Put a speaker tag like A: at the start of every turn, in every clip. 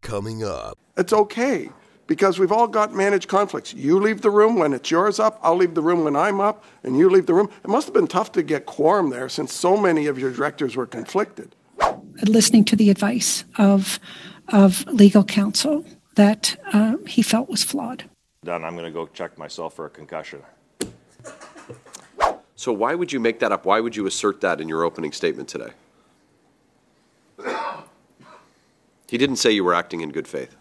A: coming up.
B: It's okay, because we've all got managed conflicts. You leave the room when it's yours up, I'll leave the room when I'm up, and you leave the room. It must have been tough to get quorum there since so many of your directors were conflicted.
C: Listening to the advice of legal counsel that he felt was flawed.
D: Done. I'm going to go check myself for a concussion.
E: So why would you make that up? Why would you assert that in your opening statement today? He didn't say you were acting in good faith.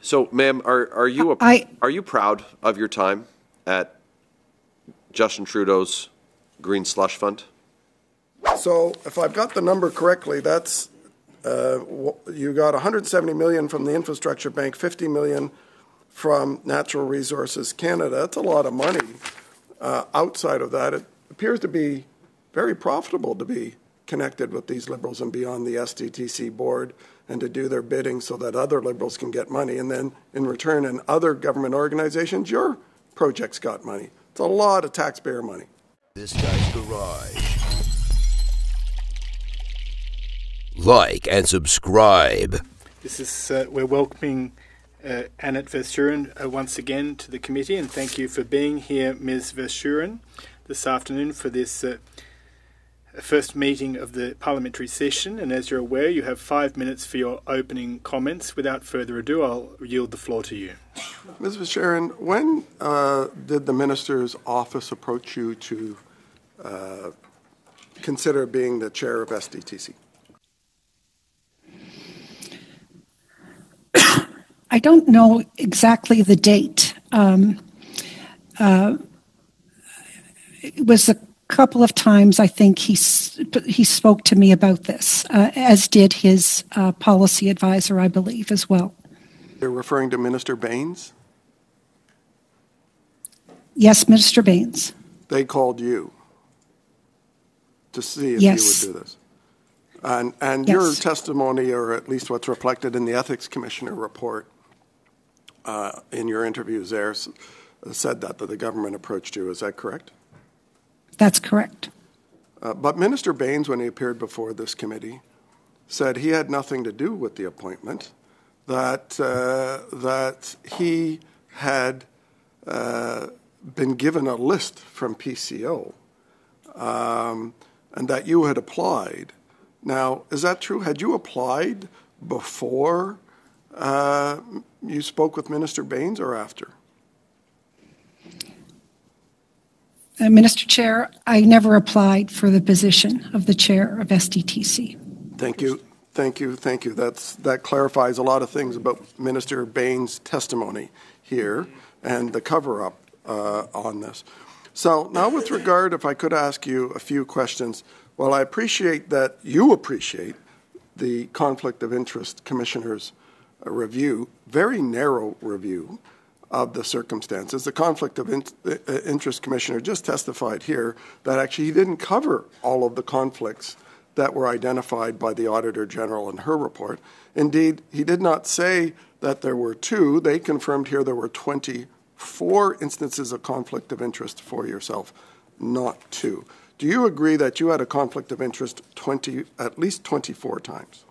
E: So, ma'am, are you proud of your time at Justin Trudeau's Green Slush Fund?
B: So, if I've got the number correctly, that's you got $170 million from the Infrastructure Bank, $50 million from Natural Resources Canada. That's a lot of money. Outside of that, it appears to be very profitable to be connected with these Liberals and be on the SDTC board and to do their bidding so that other Liberals can get money. And then in return, in other government organizations, your projects got money. It's a lot of taxpayer money.
A: This guy's garage. Like and subscribe.
F: This is we're welcoming Annette Vercheron once again to the committee, and thank you for being here, Ms. Vercheron, this afternoon for this first meeting of the parliamentary session. And as you're aware, you have 5 minutes for your opening comments. Without further ado, I'll yield the floor to you.
B: Ms. Vercheron, when did the minister's office approach you to consider being the chair of SDTC?
C: I don't know exactly the date. It was a couple of times I think he spoke to me about this, as did his policy advisor, I believe, as well.
B: You're referring to Minister Baines?
C: Yes, Minister Baines.
B: They called you to see if
C: yes.
B: you would do this. And
C: yes.
B: Your testimony, or at least what's reflected in the Ethics Commissioner report, in your interviews there, said that the government approached you. Is that correct?
C: That's correct.
B: But Minister Baines, when he appeared before this committee, said he had nothing to do with the appointment, that he had been given a list from PCO, and that you had applied. Now, is that true? Had you applied before you spoke with Minister Baines or after?
C: Mr. Chair, I never applied for the position of the chair of SDTC.
B: Thank you. Thank you. Thank you. That clarifies a lot of things about Minister Baines' testimony here and the cover-up on this. So now with regard, if I could ask you a few questions. Well, I appreciate that you appreciate the Conflict of Interest Commissioner's review, very narrow review of the circumstances. The Conflict of Interest Commissioner just testified here that actually he didn't cover all of the conflicts that were identified by the Auditor General in her report. Indeed, he did not say that there were two. They confirmed here there were 24 instances of conflict of interest for yourself, not two. Do you agree that you had a conflict of interest at least 24 times?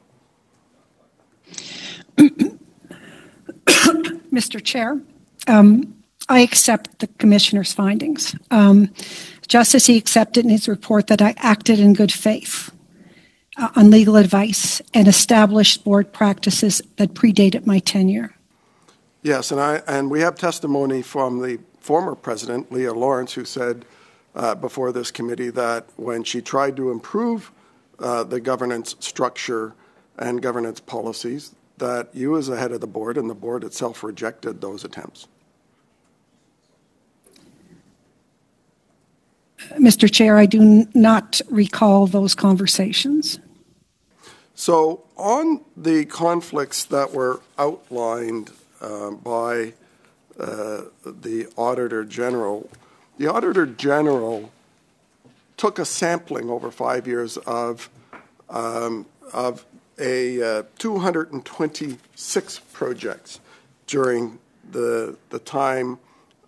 C: Mr. Chair, I accept the Commissioner's findings. Just as he accepted in his report that I acted in good faith on legal advice and established board practices that predated my tenure.
B: Yes, and we have testimony from the former president, Leah Lawrence, who said before this committee that when she tried to improve the governance structure and governance policies, that you as the head of the board and the board itself rejected those attempts.
C: Mr. Chair, I do not recall those conversations.
B: So on the conflicts that were outlined by the Auditor General, the Auditor General took a sampling over 5 years of 226 projects during the time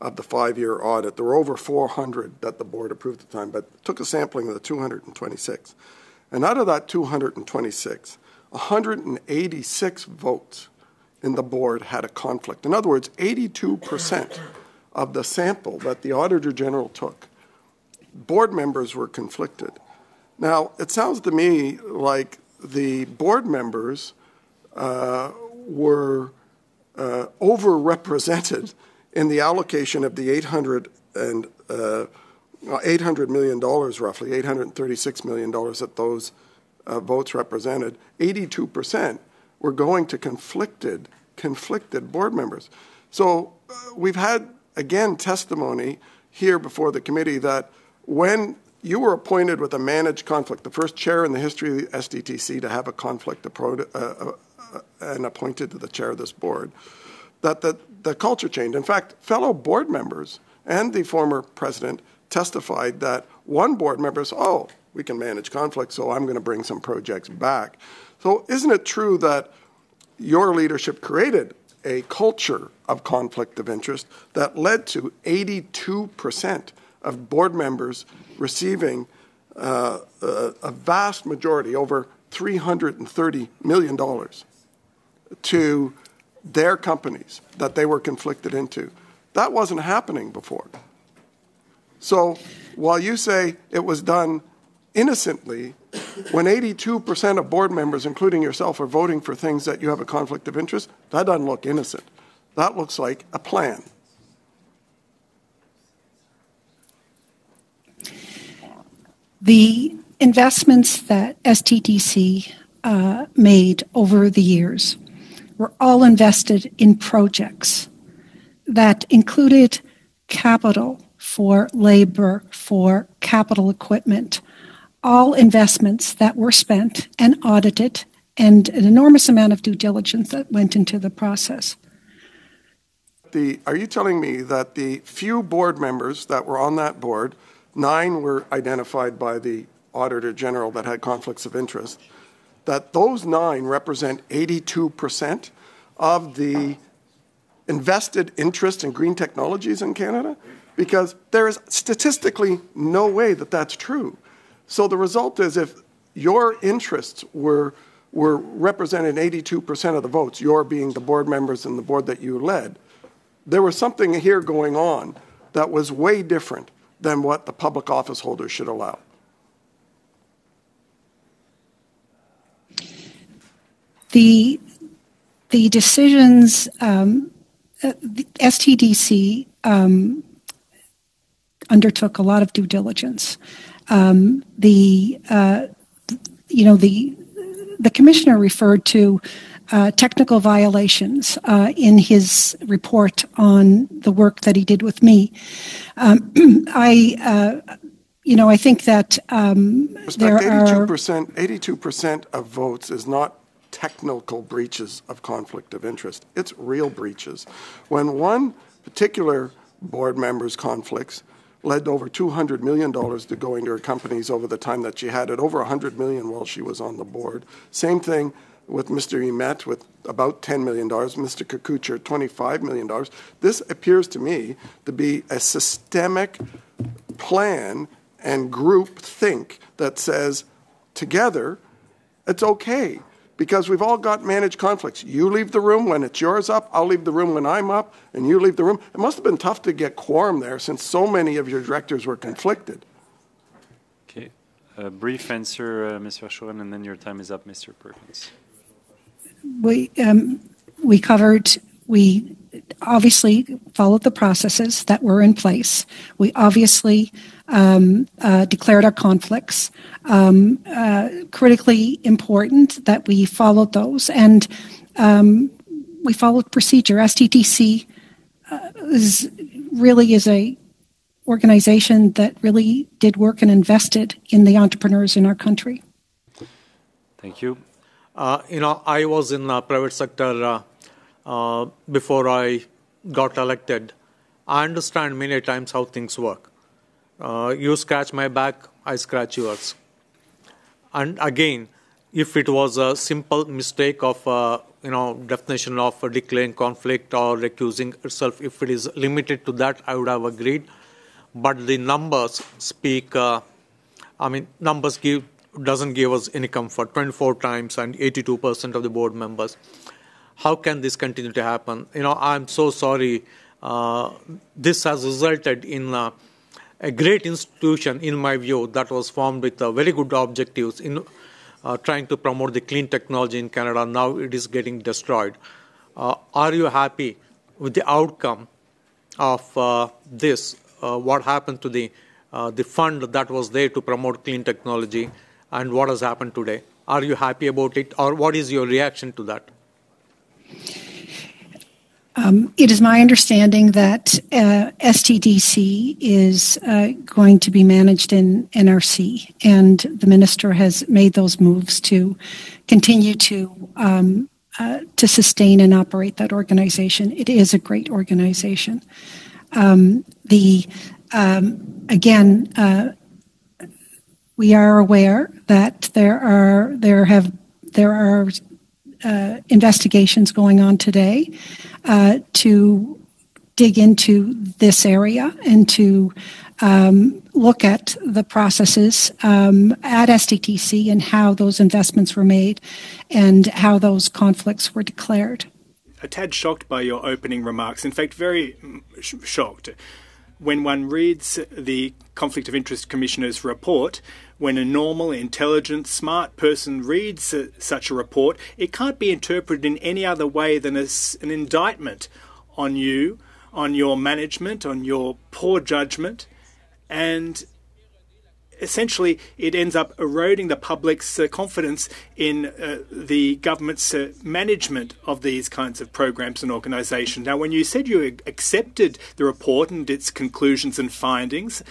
B: of the 5-year audit. There were over 400 that the board approved at the time, but took a sampling of the 226. And out of that 226, 186 votes in the board had a conflict. In other words, 82% of the sample that the Auditor General took, board members were conflicted. Now, it sounds to me like the board members were overrepresented in the allocation of the $800 million, roughly, $836 million that those votes represented. 82% were going to conflicted board members. So we've had, again, testimony here before the committee that when you were appointed with a managed conflict, the first chair in the history of the SDTC to have a conflict and appointed to the chair of this board, that the culture changed. In fact, fellow board members and the former president testified that one board member said, oh, we can manage conflict, so I'm going to bring some projects back. So isn't it true that your leadership created a culture of conflict of interest that led to 82% of board members receiving a vast majority, over $330 million, to their companies that they were conflicted into? That wasn't happening before. So while you say it was done innocently, when 82% of board members, including yourself, are voting for things that you have a conflict of interest, that doesn't look innocent. That looks like a plan.
C: The investments that STTC made over the years were all invested in projects that included capital for labor, for capital equipment, all investments that were spent and audited, and an enormous amount of due diligence that went into the process.
B: Are you telling me that the few board members that were on that board, 9 were identified by the Auditor General that had conflicts of interest, that those 9 represent 82% of the invested interest in green technologies in Canada? Because there is statistically no way that that's true. So the result is, if your interests were represented 82% of the votes, your being the board members and the board that you led, there was something here going on that was way different than what the public office holders should allow.
C: The decisions, the STDC undertook a lot of due diligence. The commissioner referred to technical violations in his report on the work that he did with me. I think that there are
B: 82% of votes is not technical breaches of conflict of interest. It's real breaches. When one particular board member's conflicts led to over $200 million to go into her companies over the time that she had it, over $100 million while she was on the board. Same thing with Mr. Emet with about $10 million, Mr. Kakucher, $25 million. This appears to me to be a systemic plan and group think that says, together, it's okay, because we've all got managed conflicts. You leave the room when it's yours up, I'll leave the room when I'm up, and you leave the room. It must have been tough to get quorum there since so many of your directors were conflicted.
G: Okay. A brief answer, Ms. Vercheron, and then your time is up, Mr. Perkins.
C: We obviously followed the processes that were in place. We obviously declared our conflicts. Critically important that we followed those, and we followed procedure. STTC is a organization that really did work and invested in the entrepreneurs in our country.
G: Thank you.
H: I was in the private sector before I got elected. I understand many times how things work. You scratch my back, I scratch yours. And again, if it was a simple mistake of, definition of declaring conflict or recusing itself, if it is limited to that, I would have agreed. But the numbers speak, numbers give doesn't give us any comfort, 24 times and 82% of the board members. How can this continue to happen? I'm so sorry. This has resulted in a great institution, in my view, that was formed with very good objectives in trying to promote the clean technology in Canada. Now it is getting destroyed. Are you happy with the outcome of this? What happened to the fund that was there to promote clean technology, and what has happened today? Are you happy about it, or what is your reaction to that?
C: It is my understanding that STDC is going to be managed in NRC, and the minister has made those moves to continue to sustain and operate that organization. It is a great organization. We are aware that there are investigations going on today to dig into this area and to look at the processes at STTC and how those investments were made and how those conflicts were declared.
F: A tad shocked by your opening remarks. In fact, very shocked. When one reads the Conflict of Interest Commissioner's report, when a normal, intelligent, smart person reads such a report, it can't be interpreted in any other way than as an indictment on you, on your management, on your poor judgment, and essentially it ends up eroding the public's confidence in the government's management of these kinds of programs and organisations. Now, when you said you accepted the report and its conclusions and findings,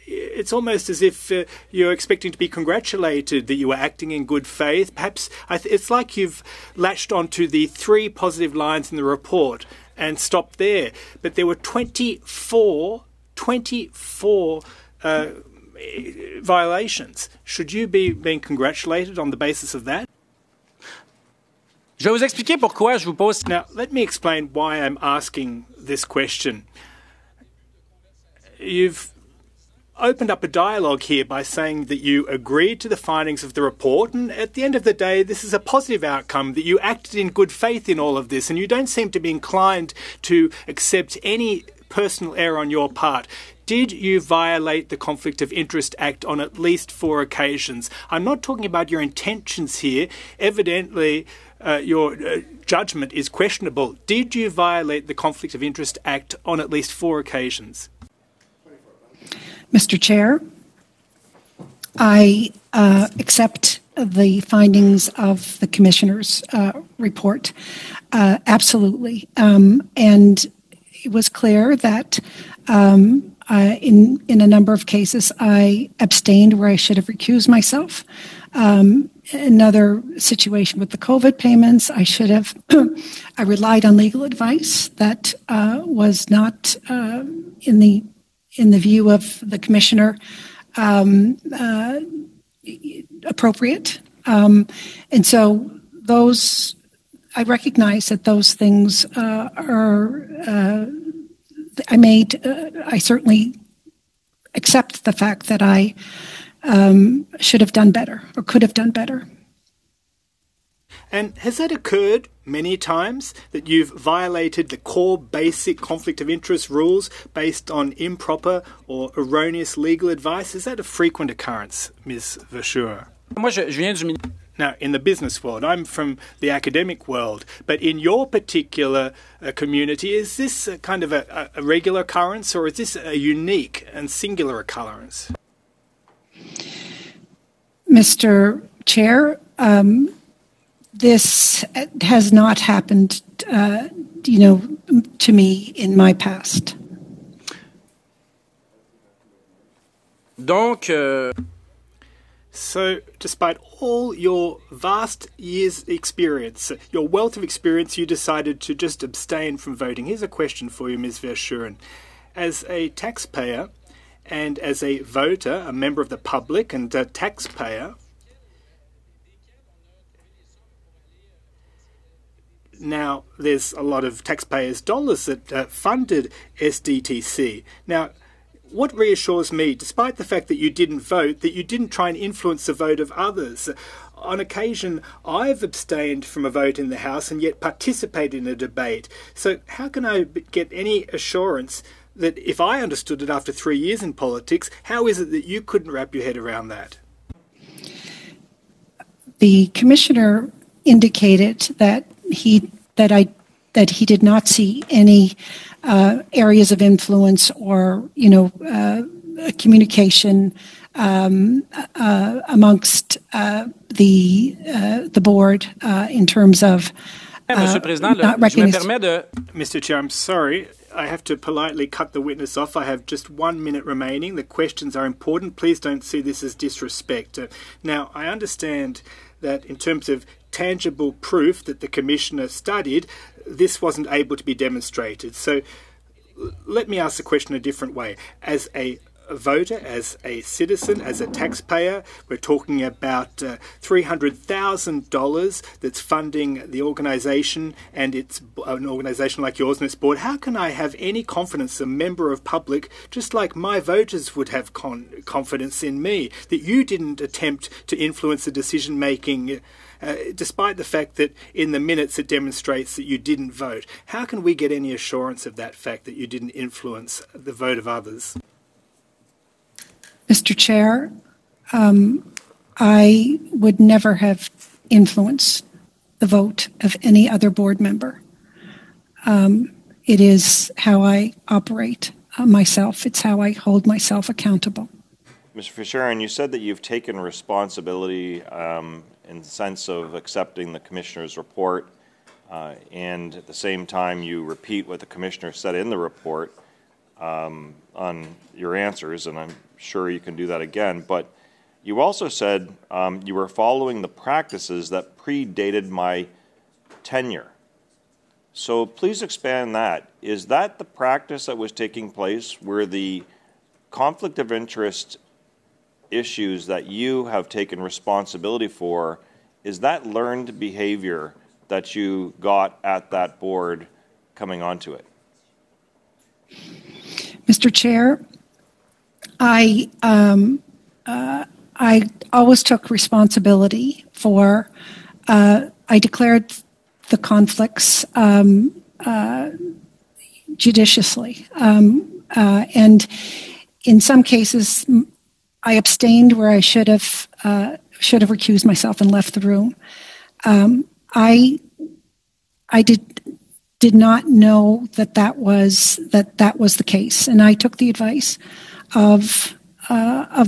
F: it's almost as if you're expecting to be congratulated that you were acting in good faith. Perhaps it's like you've latched onto the 3 positive lines in the report and stopped there. But there were 24 violations. Should you be being congratulated on the basis of that?
I: Je vais vous expliquer pourquoi je vous pose.
F: Now, let me explain why I'm asking this question. You've opened up a dialogue here by saying that you agreed to the findings of the report, and at the end of the day, this is a positive outcome, that you acted in good faith in all of this, and you don't seem to be inclined to accept any personal error on your part. Did you violate the Conflict of Interest Act on at least 4 occasions? I'm not talking about your intentions here. Evidently, your judgment is questionable. Did you violate the Conflict of Interest Act on at least 4 occasions?
C: Mr. Chair, I accept the findings of the Commissioner's report. Absolutely. And it was clear that in a number of cases I abstained where I should have recused myself. Another situation with the COVID payments, I should have I relied on legal advice that was not in the view of the Commissioner appropriate. And so those, I recognize that those things I certainly accept the fact that I should have done better or could have done better.
F: And has that occurred many times, that you've violated the core basic conflict of interest rules based on improper or erroneous legal advice? Is that a frequent occurrence, Ms. Vercheron? Now, in the business world, I'm from the academic world, but in your particular community, is this a kind of a regular occurrence, or is this a unique and singular occurrence?
C: Mr. Chair, this has not happened, to me in my past.
F: So, despite all your vast years' experience, your wealth of experience, you decided to just abstain from voting. Here's a question for you, Ms. Vercheron. As a taxpayer and as a voter, a member of the public and a taxpayer, now there's a lot of taxpayers' dollars that funded SDTC. Now, what reassures me, despite the fact that you didn't vote, that you didn't try and influence the vote of others. On occasion, I've abstained from a vote in the House and yet participated in a debate. So how can I get any assurance that if I understood it after 3 years in politics, how is it that you couldn't wrap your head around that?
C: The commissioner indicated that he did not see any areas of influence or communication amongst the board in terms of
I: Monsieur le Président,
C: not
I: je me
C: recognizing.
I: permets de...
F: Mr. Chair, I'm sorry. I have to politely cut the witness off. I have just 1 minute remaining. The questions are important. Please don't see this as disrespect. Now, I understand that in terms of tangible proof that the Commissioner studied, this wasn't able to be demonstrated. So let me ask the question a different way. As a voter, as a citizen, as a taxpayer, we're talking about $300,000 that's funding the organisation, and it's an organisation like yours and its board. How can I have any confidence, a member of public, just like my voters would have confidence in me, that you didn't attempt to influence the decision-making despite the fact that in the minutes it demonstrates that you didn't vote? How can we get any assurance of that fact, that you didn't influence the vote of others?
C: Mr. Chair, I would never have influenced the vote of any other board member. It is how I operate myself. It's how I hold myself accountable.
D: Mr. Vercheron, you said that you've taken responsibility in the sense of accepting the Commissioner's report, and at the same time you repeat what the Commissioner said in the report on your answers, and I'm sure you can do that again, but you also said you were following the practices that predated my tenure. So please expand that. Is that the practice that was taking place? Were the conflict of interest issues that you have taken responsibility for, is that learned behavior that you got at that board coming onto it?
C: Mr. Chair, I always took responsibility for, I declared the conflicts judiciously. And in some cases, I abstained where I should have recused myself and left the room. I did not know that was the case, and I took the advice of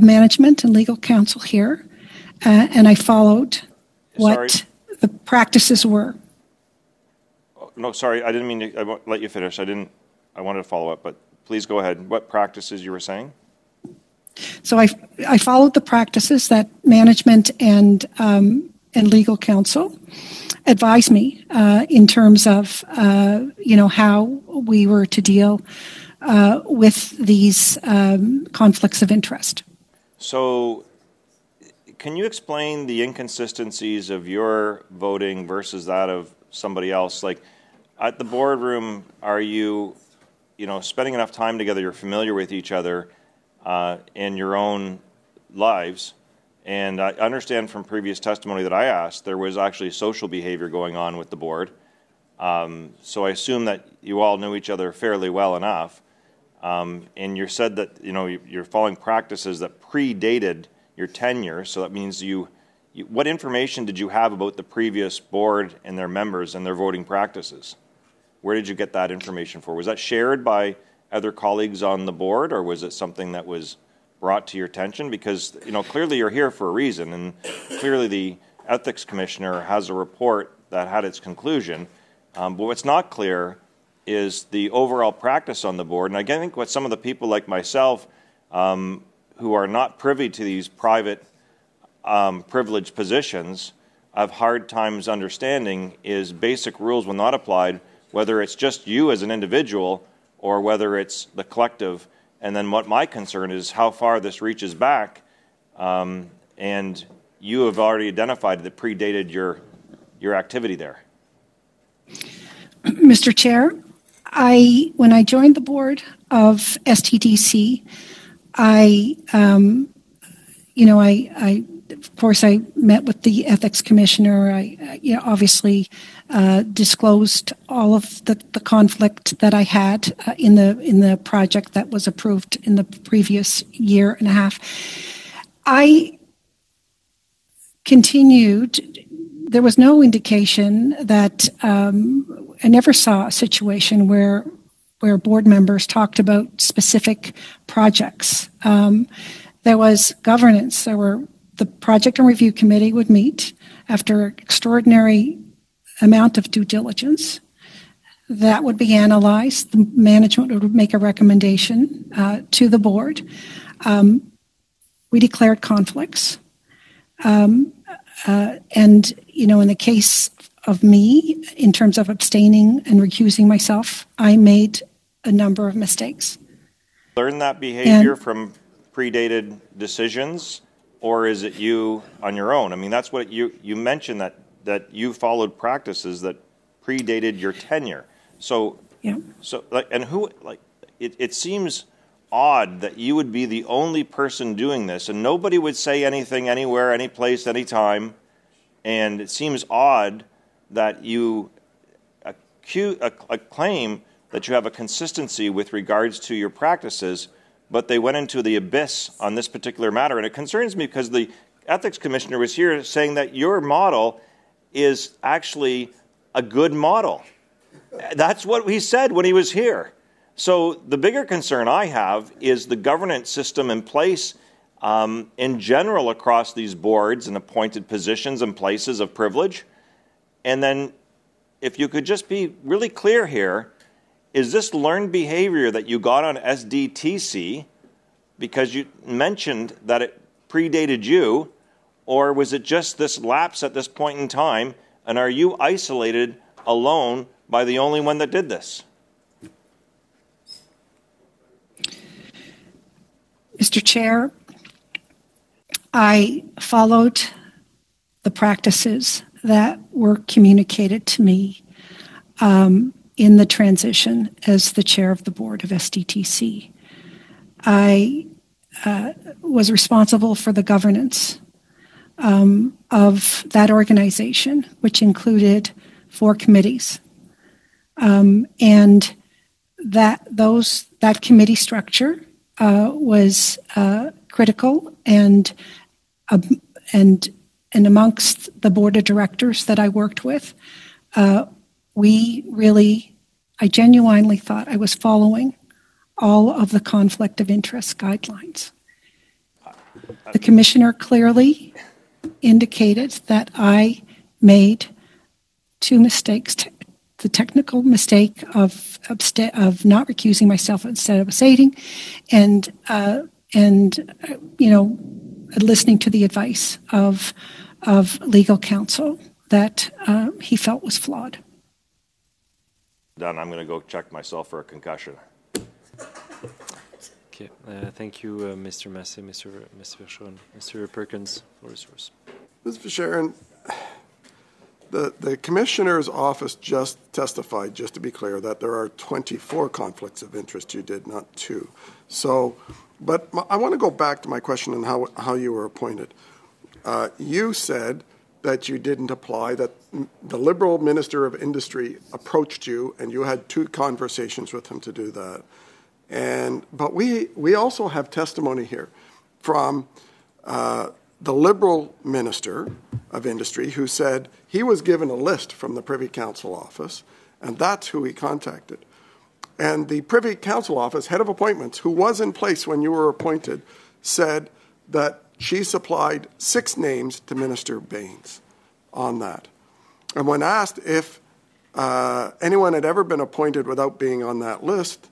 C: management and legal counsel here, and I followed what the practices were.
D: No, sorry, I didn't mean to. I won't let you finish. I wanted to follow up, but please go ahead. What practices you were saying?
C: So I followed the practices that management and legal counsel advised me in terms of how we were to deal with these conflicts of interest.
D: So can you explain the inconsistencies of your voting versus that of somebody else? Like at the boardroom, are you spending enough time together, you're familiar with each other in your own lives? And I understand from previous testimony that I asked, there was actually social behavior going on with the board. So I assume that you all knew each other fairly well enough. And you said that you're following practices that predated your tenure. So that means what information did you have about the previous board and their members and their voting practices? Where did you get that information for? Was that shared by other colleagues on the board, or was it something that was brought to your attention? Because clearly you're here for a reason, and clearly the Ethics Commissioner has a report that had its conclusion. But what's not clear is the overall practice on the board. And I think what some of the people like myself who are not privy to these private privileged positions have hard times understanding is basic rules will not apply, whether it's just you as an individual or whether it's the collective. And then what my concern is how far this reaches back, and you have already identified that predated your activity there.
C: Mr. Chair, When I joined the board of STDC, of course, I met with the ethics commissioner. I obviously disclosed all of the conflict that I had in the project that was approved in the previous year and a half. I continued. There was no indication that I never saw a situation where board members talked about specific projects. There was governance. The project and review committee would meet after an extraordinary amount of due diligence. That would be analyzed. The management would make a recommendation to the board. We declared conflicts. And, in the case of me, in terms of abstaining and recusing myself, I made a number of mistakes.
D: Learn that behavior from predated decisions, or is it you on your own? I mean, that's what you mentioned, that you followed practices that predated your tenure. So, yeah. It seems odd that you would be the only person doing this, and nobody would say anything anywhere, any place, any time. And it seems odd that you claim that you have a consistency with regards to your practices, but they went into the abyss on this particular matter. And it concerns me because the ethics commissioner was here saying that your model is actually a good model. That's what he said when he was here. So the bigger concern I have is the governance system in place in general across these boards and appointed positions and places of privilege. And then if you could just be really clear here, is this learned behavior that you got on SDTC because you mentioned that it predated you, or was it just this lapse at this point in time, and are you isolated alone by the only one that did this?
C: Mr. Chair, I followed the practices that were communicated to me in the transition as the chair of the board of SDTC. I was responsible for the governance of that organization, which included 4 committees. And that committee structure was critical, and amongst the board of directors that I worked with, I genuinely thought I was following all of the conflict of interest guidelines. The commissioner clearly indicated that I made 2 mistakes. The technical mistake of not recusing myself instead of abstaining, and listening to the advice of legal counsel that he felt was flawed.
D: Done. I'm going to go check myself for a concussion.
G: Okay. Thank you, Mr. Massey, Mr. Vercheron. Mr. Perkins, floor is yours.
B: Ms. Vercheron, the Commissioner's office just testified, just to be clear, that there are 24 conflicts of interest. You did, not 2. So, but I want to go back to my question on how you were appointed. You said that you didn't apply, that the Liberal Minister of Industry approached you and you had 2 conversations with him to do that. But we also have testimony here from the Liberal Minister of Industry, who said he was given a list from the Privy Council office, and that's who he contacted. And the Privy Council office, head of appointments, who was in place when you were appointed, said that she supplied 6 names to Minister Baines on that. And when asked if anyone had ever been appointed without being on that list,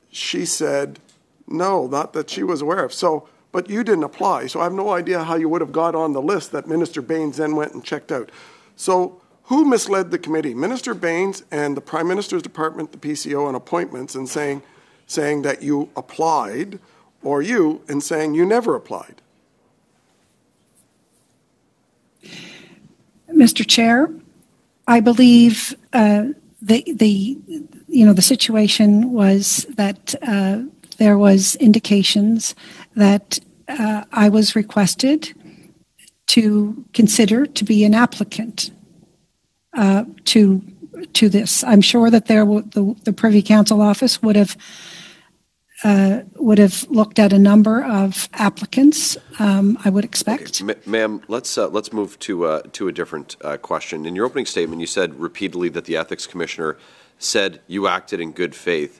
B: she said no, not that she was aware of. So, but you didn't apply, so I have no idea how you would have got on the list that Minister Baines then went and checked out. So who misled the committee? Minister Baines and the Prime Minister's Department, the PCO, and appointments, and saying that you applied, or you in saying you never applied?
C: Mr. Chair, I believe the situation was that there was indications that I was requested to consider to be an applicant to this. I'm sure that the Privy Council office would have looked at a number of applicants. I would expect.
E: Okay. Ma'am, let's move to a different question. In your opening statement, you said repeatedly that the Ethics Commissioner said you acted in good faith.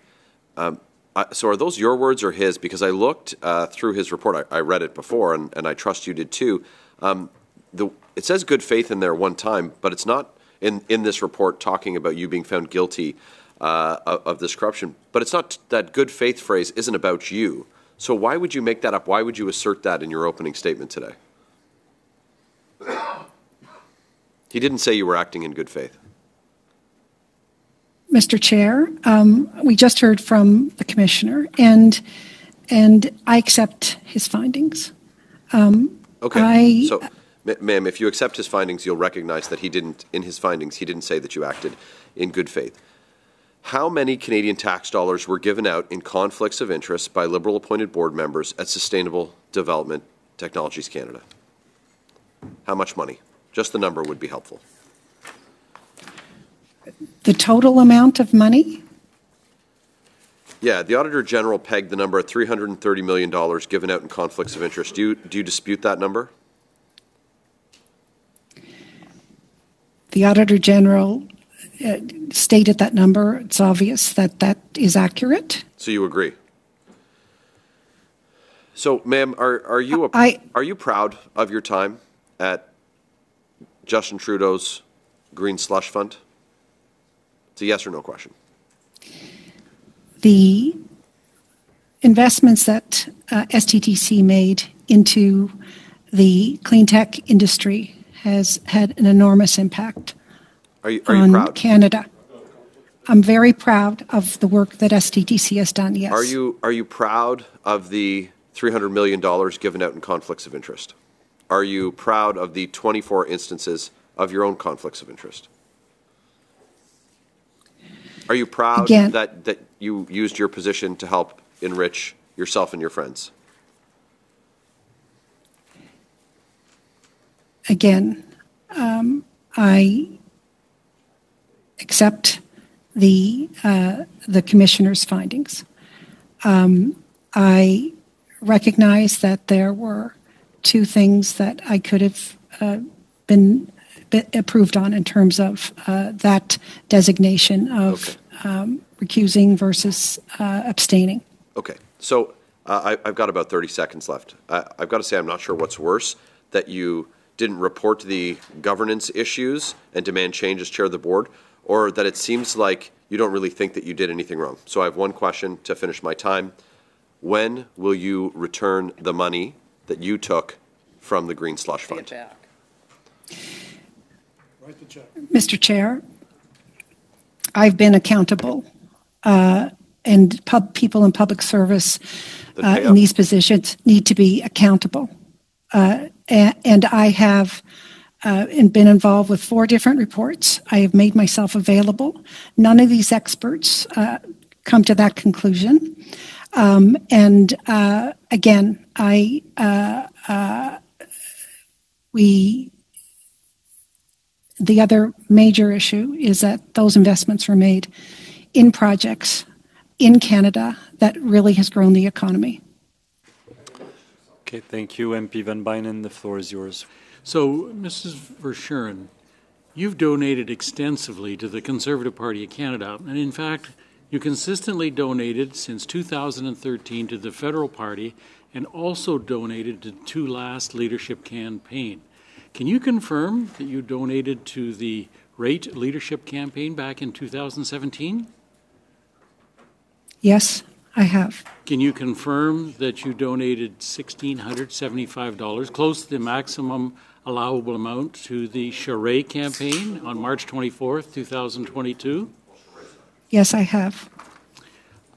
E: So are those your words or his? Because I looked through his report. I read it before, and I trust you did too. It says good faith in there one time, but it's not in this report talking about you being found guilty of this corruption. But it's not, that good faith phrase isn't about you. So why would you make that up? Why would you assert that in your opening statement today? He didn't say you were acting in good faith.
C: Mr. Chair, we just heard from the Commissioner, and I accept his findings.
E: Okay. So, ma'am, if you accept his findings, you'll recognize that in his findings, he didn't say that you acted in good faith. How many Canadian tax dollars were given out in conflicts of interest by Liberal-appointed board members at Sustainable Development Technologies Canada? How much money? Just the number would be helpful.
C: The total amount of money?
E: Yeah, the Auditor General pegged the number at $330 million given out in conflicts of interest. Do you dispute that number?
C: The Auditor General stated that number. It's obvious that that is accurate.
E: So you agree? So, ma'am, are you proud of your time at Justin Trudeau's Green Slush Fund? It's a yes or no question.
C: The investments that STTC made into the clean tech industry has had an enormous impact on
E: proud?
C: Canada. I'm very proud of the work that STTC has done, yes.
E: Are you proud of the $300 million given out in conflicts of interest? Are you proud of the 24 instances of your own conflicts of interest? Are you proud that you used your position to help enrich yourself and your friends?
C: Again, I accept the Commissioner's findings. I recognize that there were two things that I could have been approved on in terms of that designation of recusing versus abstaining.
E: Okay. So I've got about 30 seconds left. I've got to say I'm not sure what's worse, that you didn't report the governance issues and demand change as chair of the board, or that it seems like you don't really think that you did anything wrong. So I have one question to finish my time. When will you return the money that you took from the Green Slush Fund?
C: Mr. Chair, I've been accountable, and people in public service in these positions need to be accountable. And I have been involved with 4 different reports. I have made myself available. None of these experts come to that conclusion. And again, the other major issue is that those investments were made in projects in Canada that really has grown the economy.
G: Okay, thank you. MP Van Bynen, the floor is yours.
J: So, Mrs. Vercheron, you've donated extensively to the Conservative Party of Canada, and in fact, you consistently donated since 2013 to the Federal Party and also donated to 2 last leadership campaign. Can you confirm that you donated to the Rate leadership campaign back in 2017?
C: Yes, I have.
J: Can you confirm that you donated $1,675, close to the maximum allowable amount, to the Charest campaign on March 24th, 2022?
C: Yes, I have.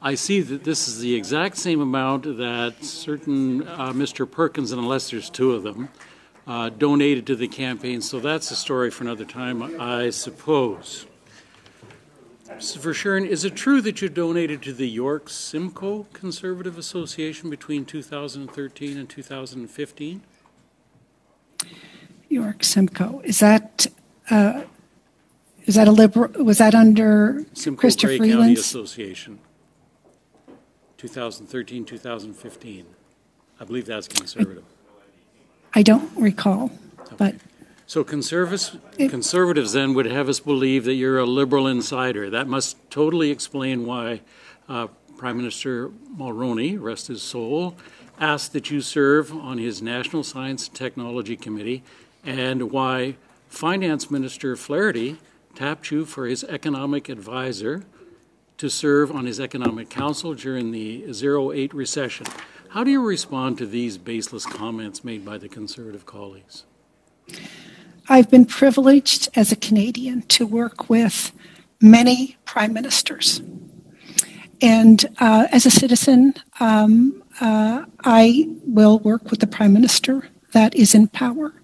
J: I see that this is the exact same amount that certain Mr. Perkins, and unless there's 2 of them, donated to the campaign. So that's a story for another time, I suppose. Mrs. Vercheron, is it true that you donated to the York Simcoe Conservative Association between 2013 and 2015?
C: York Simcoe. Is that a liberal? Was that under
J: Simcoe
C: Christopher
J: Grey County
C: Freeland's?
J: Association, 2013, 2015. I believe that's conservative.
C: I don't recall, but
J: So conservatives then would have us believe that you're a liberal insider. That must totally explain why Prime Minister Mulroney, rest his soul, asked that you serve on his National Science and Technology Committee, and why Finance Minister Flaherty tapped you for his economic advisor to serve on his Economic Council during the 08 recession. How do you respond to these baseless comments made by the Conservative colleagues?
C: I've been privileged as a Canadian to work with many prime ministers. And as a citizen, I will work with the prime minister that is in power.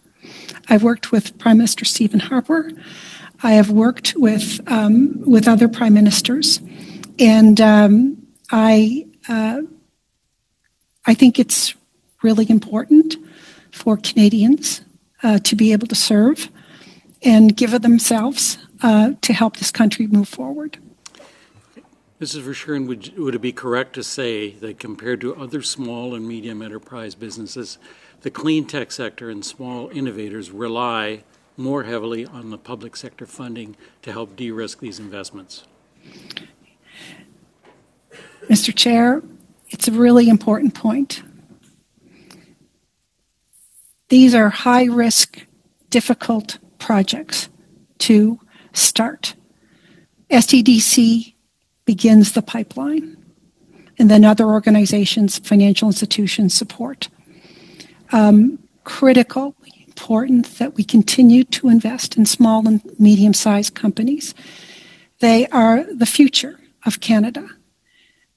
C: I've worked with Prime Minister Stephen Harper. I have worked with other prime ministers. And I think it's really important for Canadians to be able to serve and give of themselves to help this country move forward.
J: Mrs. Vercheron, would it be correct to say that compared to other small and medium enterprise businesses, the clean tech sector and small innovators rely more heavily on the public sector funding to help de-risk these investments?
C: Mr. Chair, it's a really important point. These are high-risk, difficult projects to start. STDC begins the pipeline, and then other organizations, financial institutions support. Critically important that we continue to invest in small and medium-sized companies. They are the future of Canada.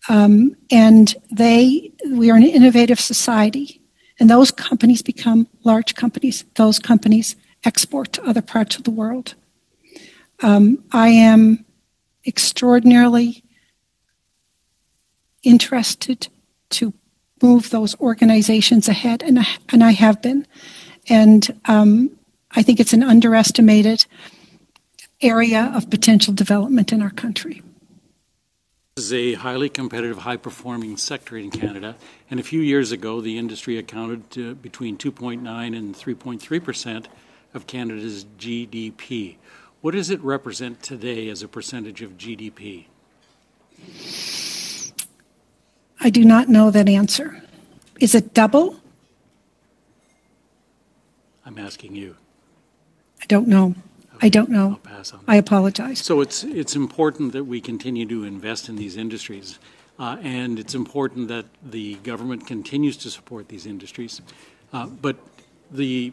C: And we are an innovative society, and those companies become large companies. Those companies export to other parts of the world. I am extraordinarily interested to move those organizations ahead, and I have been. And I think it's an underestimated area of potential development in our country.
J: This is a highly competitive, high-performing sector in Canada, and a few years ago, the industry accounted to between 2.9 and 3.3% of Canada's GDP. What does it represent today as a percentage of GDP?
C: I do not know that answer. Is it double?
J: I'm asking you.
C: I don't know. I don't know.
J: I'll pass on that.
C: I apologize.
J: So it's important that we continue to invest in these industries, and it's important that the government continues to support these industries. But the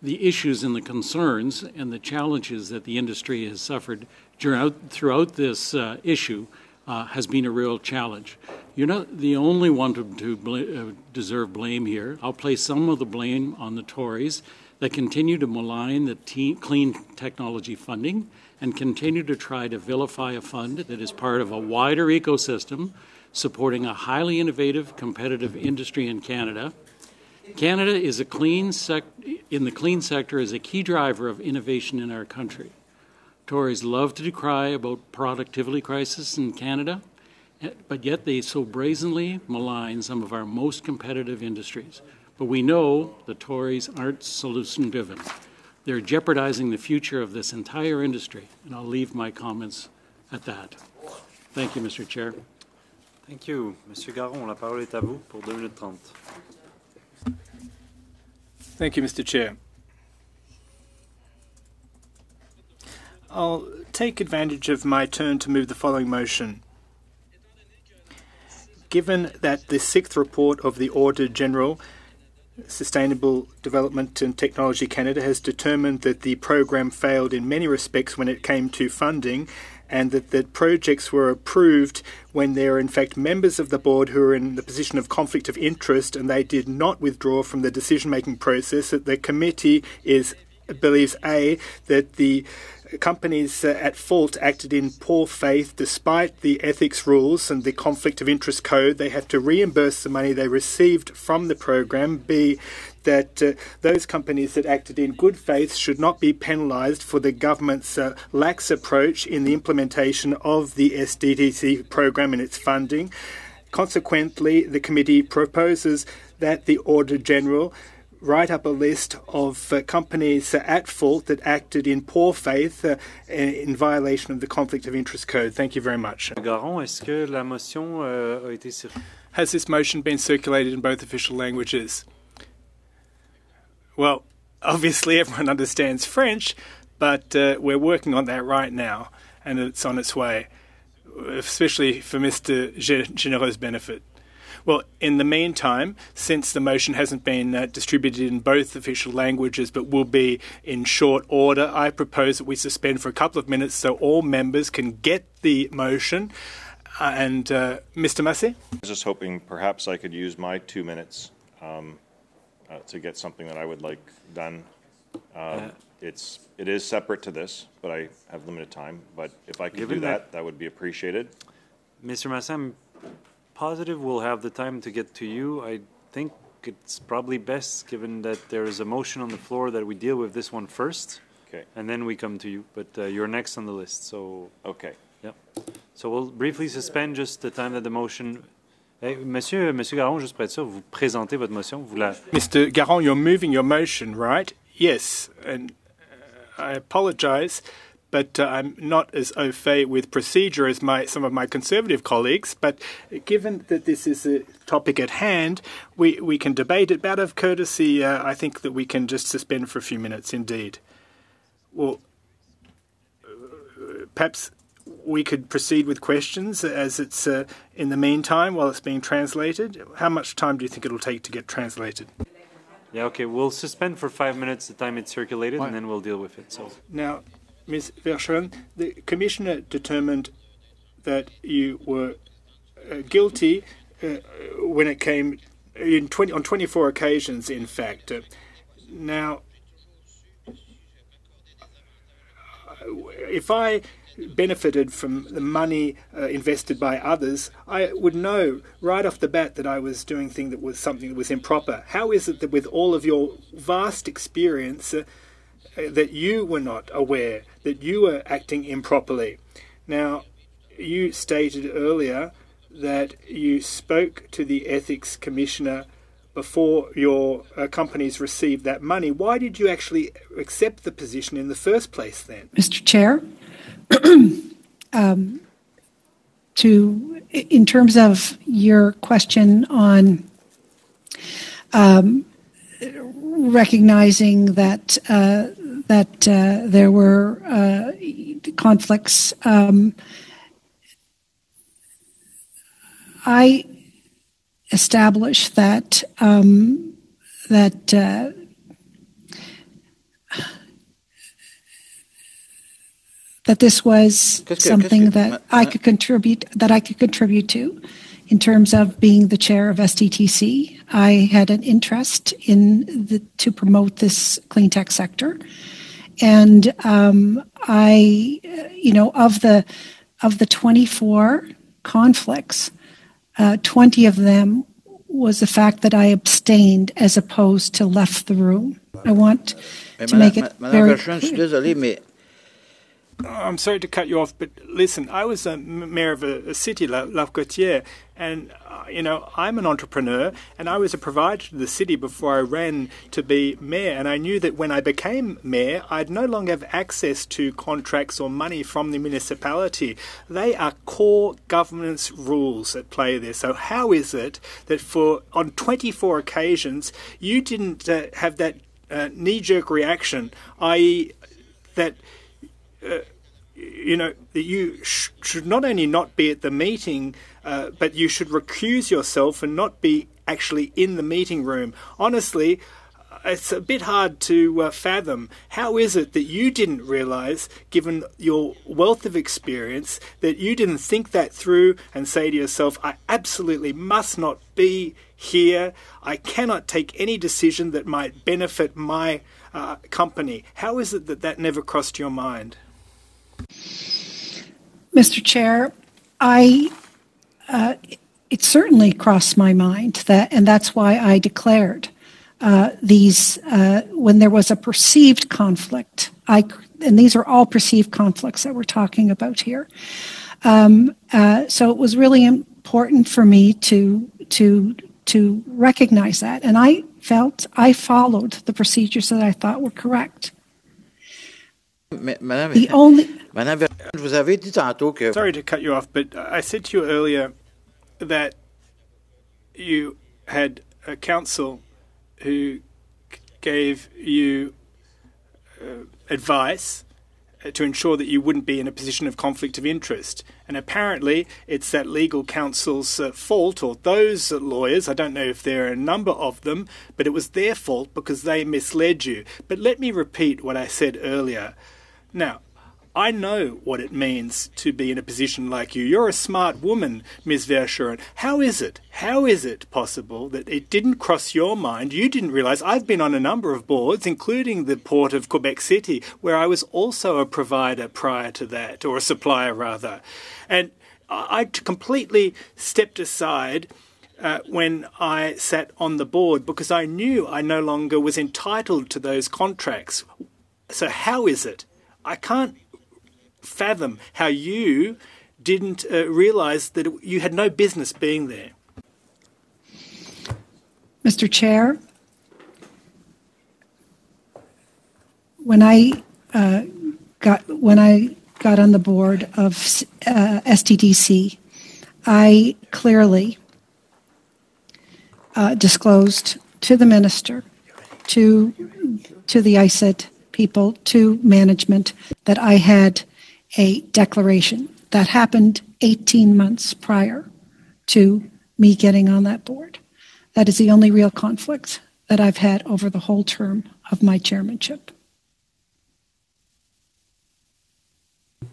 J: issues and the concerns and the challenges that the industry has suffered throughout this issue has been a real challenge. You're not the only one to deserve blame here. I'll place some of the blame on the Tories that continue to malign the clean technology funding and continue to try to vilify a fund that is part of a wider ecosystem supporting a highly innovative, competitive industry in Canada. Canada is in the clean sector is a key driver of innovation in our country. Tories love to decry about productivity crisis in Canada, but yet they so brazenly malign some of our most competitive industries. But we know the Tories aren't solution-driven. They're jeopardizing the future of this entire industry, and I'll leave my comments at that. Thank you, Mr. Chair.
G: Thank you. Monsieur Garon, la parole est à vous pour 2 minutes 30.
F: Thank you, Mr. Chair. I'll take advantage of my turn to move the following motion. Given that the 6th report of the Auditor General, Sustainable Development and Technology Canada, has determined that the program failed in many respects when it came to funding, and that projects were approved when there are in fact members of the board who are in the position of conflict of interest and they did not withdraw from the decision-making process, that the committee believes A, that the companies at fault acted in poor faith despite the ethics rules and the conflict of interest code. They have to reimburse the money they received from the program. B, that those companies that acted in good faith should not be penalised for the government's lax approach in the implementation of the SDTC program and its funding. Consequently, the committee proposes that the Auditor General write up a list of companies at fault that acted in poor faith in violation of the Conflict of Interest Code. Thank you very much.
G: Garon, est-ce que la motion a été
F: Has this motion been circulated in both official languages? Well, obviously everyone understands French, but we're working on that right now, and it's on its way, especially for Mr. Genereux's benefit. Well, in the meantime, since the motion hasn't been distributed in both official languages but will be in short order, I propose that we suspend for a couple of minutes so all members can get the motion. Mr. Massey?
D: I was just hoping perhaps I could use my 2 minutes to get something that I would like done. It is separate to this, but I have limited time. But if I could do that, that would be appreciated.
G: Mr. Massin, I'm positive we'll have the time to get to you. I think it's probably best, given that there is a motion on the floor, that we deal with this one first.
D: Okay.
G: And then we come to you. But you're next on the list, so...
D: Okay.
G: Yep. So we'll briefly suspend just the time that the motion... Hey, Monsieur Garon, juste pour être sûr, vous présentez votre motion. Vous la...
F: Mr. Garon, you're moving your motion, right? Yes, and I apologise, but I'm not as au fait with procedure as some of my Conservative colleagues. But given that this is a topic at hand, we can debate it. Out of courtesy, I think that we can just suspend for a few minutes, indeed. Well, perhaps we could proceed with questions as it's in the meantime while it's being translated. How much time do you think it'll take to get translated?
G: Yeah, okay, we'll suspend for 5 minutes the time it's circulated, and then we'll deal with it. So
F: now, Ms. Vercheron, the Commissioner determined that you were guilty when it came on 24 occasions, in fact. Now, if I benefited from the money invested by others, I would know right off the bat that I was doing something that was improper. How is it that with all of your vast experience that you were not aware that you were acting improperly? Now, you stated earlier that you spoke to the Ethics Commissioner before your companies received that money. Why did you actually accept the position in the first place then?
C: Mr. Chair, in terms of your question on recognizing that there were conflicts, I established that this was something that I could contribute to in terms of being the chair of SDTC. I had an interest to promote this clean tech sector, and of the 24 conflicts, 20 of them was the fact that I abstained as opposed to left the room. I want to make it very clear.
F: I'm sorry to cut you off, but listen, I was a mayor of a city, La Côtière, and, I'm an entrepreneur, and I was a provider to the city before I ran to be mayor, and I knew that when I became mayor, I'd no longer have access to contracts or money from the municipality. They are core governance rules at play there. So how is it that on 24 occasions, you didn't have that knee-jerk reaction, i.e. that... that you should not only not be at the meeting, but you should recuse yourself and not be actually in the meeting room. Honestly, it's a bit hard to fathom. How is it that you didn't realise, given your wealth of experience, that you didn't think that through and say to yourself, I absolutely must not be here. I cannot take any decision that might benefit my company. How is it that never crossed your mind?
C: Mr. Chair, it certainly crossed my mind and that's why I declared when there was a perceived conflict. And these are all perceived conflicts that we're talking about here. So it was really important for me to recognize that, and I felt I followed the procedures that I thought were correct.
K: Madame, vous avez dit tantôt que...
F: Sorry to cut you off, but I said to you earlier that you had a counsel who gave you advice to ensure that you wouldn't be in a position of conflict of interest. And apparently it's that legal counsel's fault, or those lawyers, I don't know if there are a number of them, but it was their fault because they misled you. But let me repeat what I said earlier. Now, I know what it means to be in a position like you. You're a smart woman, Ms. Vercheron. How is it possible that it didn't cross your mind? You didn't realise. I've been on a number of boards, including the Port of Quebec City, where I was also a provider prior to that, or a supplier rather. And I completely stepped aside when I sat on the board because I knew I no longer was entitled to those contracts. So how is it? I can't fathom how you didn't realise that you had no business being there.
C: Mr. Chair, when I got on the board of STDC, I clearly disclosed to the minister, to the ISID people, to management, that I had a declaration that happened 18 months prior to me getting on that board. That is the only real conflict that I've had over the whole term of my chairmanship.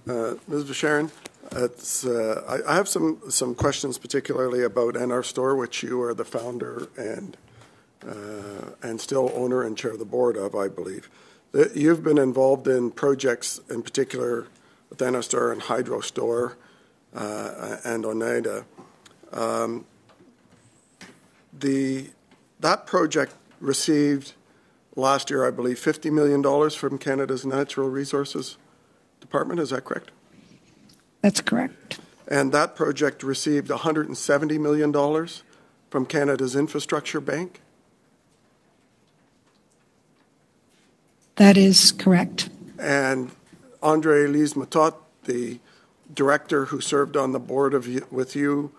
B: Ms. Vercheron, I have some questions particularly about NR Store, which you are the founder and still owner and chair of the board of, I believe. You've been involved in projects, in particular with NR Store and Hydro Store and Oneida. That project received last year, I believe, $50 million from Canada's Natural Resources Department. Is that correct?
C: That's correct.
B: And that project received $170 million from Canada's Infrastructure Bank?
C: That is correct.
B: And Andre Lise-Matot, the director who served on the board with you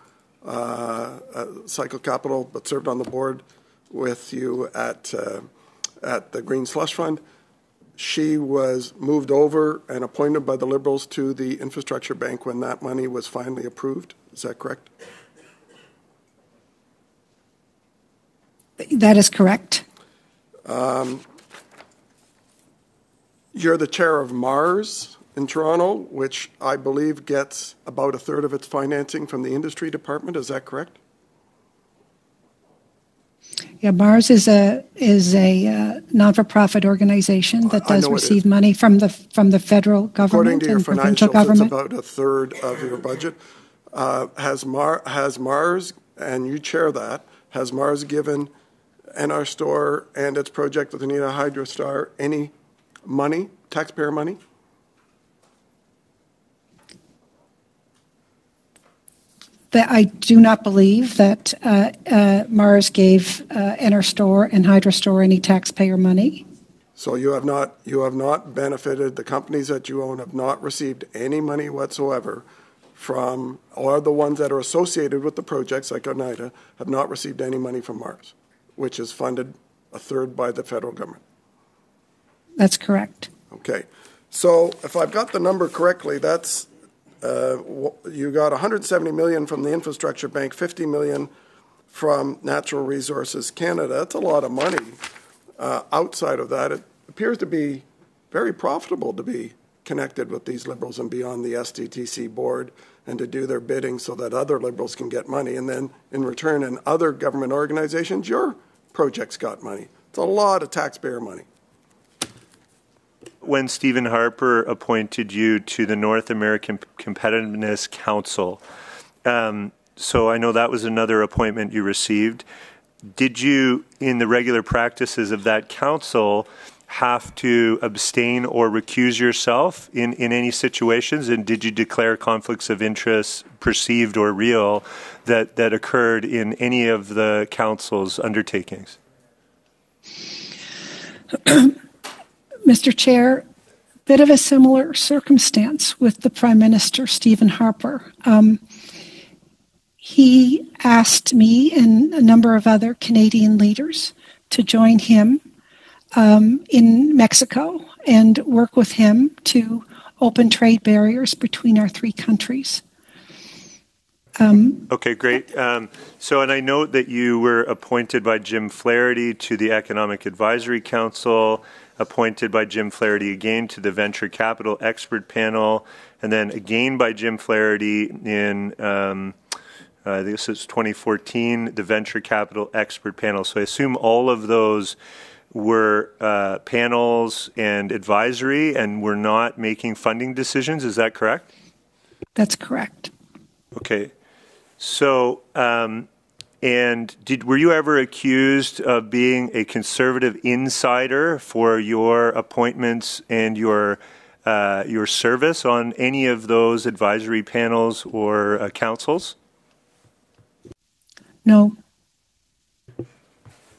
B: at Cycle Capital, but served on the board with you at the Green Slush Fund, she was moved over and appointed by the Liberals to the Infrastructure Bank when that money was finally approved. Is that correct?
C: That is correct.
B: You're the chair of Mars in Toronto, which I believe gets about a third of its financing from the industry department. Is that correct?
C: Yeah, Mars is a non-for-profit organization that does receive money from the federal government and provincial government.
B: It's about a third of your budget. Has Mars, and you chair that, has Mars given NR Store and its project with Oneida Hydro Star any money, taxpayer money?
C: That I do not believe that Mars gave NR Store and Hydro Store any taxpayer money.
B: So you have not benefited, the companies that you own have not received any money whatsoever from, or the ones that are associated with the projects like Oneida have not received any money from Mars, which is funded a third by the federal government.
C: That's correct.
B: Okay. So if I've got the number correctly, that's you got $170 million from the Infrastructure Bank, $50 million from Natural Resources Canada. That's a lot of money. Outside of that, it appears to be very profitable to be connected with these Liberals and be on the STTC board and to do their bidding so that other Liberals can get money. And then in return, in other government organizations, your projects got money. It's a lot of taxpayer money.
L: when Stephen Harper appointed you to the North American Competitiveness Council. So I know that was another appointment you received. Did you, in the regular practices of that council, have to abstain or recuse yourself in any situations? And did you declare conflicts of interest, perceived or real, that occurred in any of the council's undertakings?
C: Mr. Chair, bit of a similar circumstance with the Prime Minister, Stephen Harper. He asked me and a number of other Canadian leaders to join him in Mexico and work with him to open trade barriers between our three countries.
L: Okay, great. So, and I note that you were appointed by Jim Flaherty to the Economic Advisory Council, appointed by Jim Flaherty again to the Venture Capital Expert Panel, and then again by Jim Flaherty in, this is 2014, the Venture Capital Expert Panel. So I assume all of those were panels and advisory and were not making funding decisions. Is that correct?
C: That's correct.
L: Okay. So, and were you ever accused of being a conservative insider for your appointments and your service on any of those advisory panels or councils?
C: No.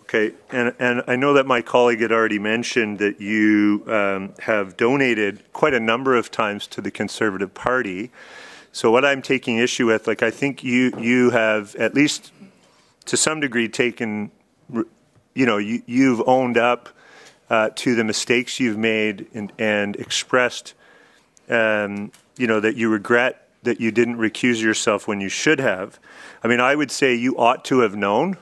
L: Okay, and I know that my colleague had already mentioned that you have donated quite a number of times to the Conservative Party. So what I'm taking issue with, like, I think you have at least to some degree taken, you know, you've owned up to the mistakes you've made and expressed, you know, that you regret that you didn't recuse yourself when you should have. I mean, I would say you ought to have known.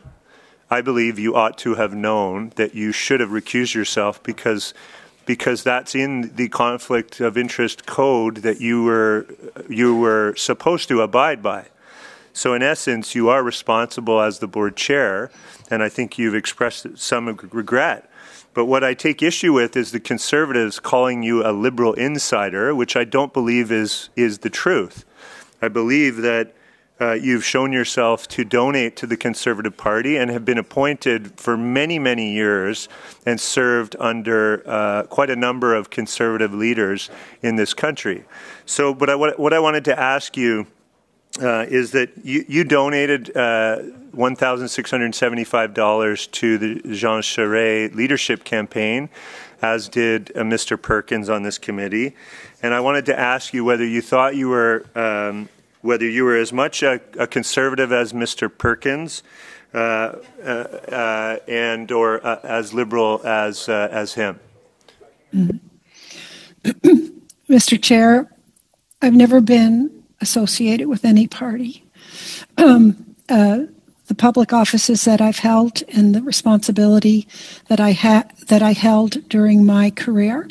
L: I believe you ought to have known that you should have recused yourself because that's in the conflict of interest code that you were supposed to abide by. So in essence, you are responsible as the board chair, and I think you've expressed some regret. But what I take issue with is the Conservatives calling you a liberal insider, which I don't believe is the truth. I believe that you've shown yourself to donate to the Conservative Party and have been appointed for many, many years and served under quite a number of Conservative leaders in this country. So, but what I wanted to ask you is that you donated $1,675 to the Jean Charest leadership campaign, as did Mr. Perkins on this committee. And I wanted to ask you whether you thought you were as much a conservative as Mr. Perkins and or as liberal as him.
C: Mr. Chair, I've never been associated with any party. The public offices that I've held and the responsibility that I held during my career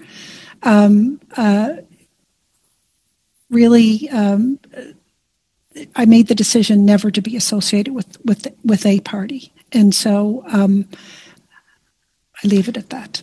C: really. I made the decision never to be associated with a party, and so I leave it at that.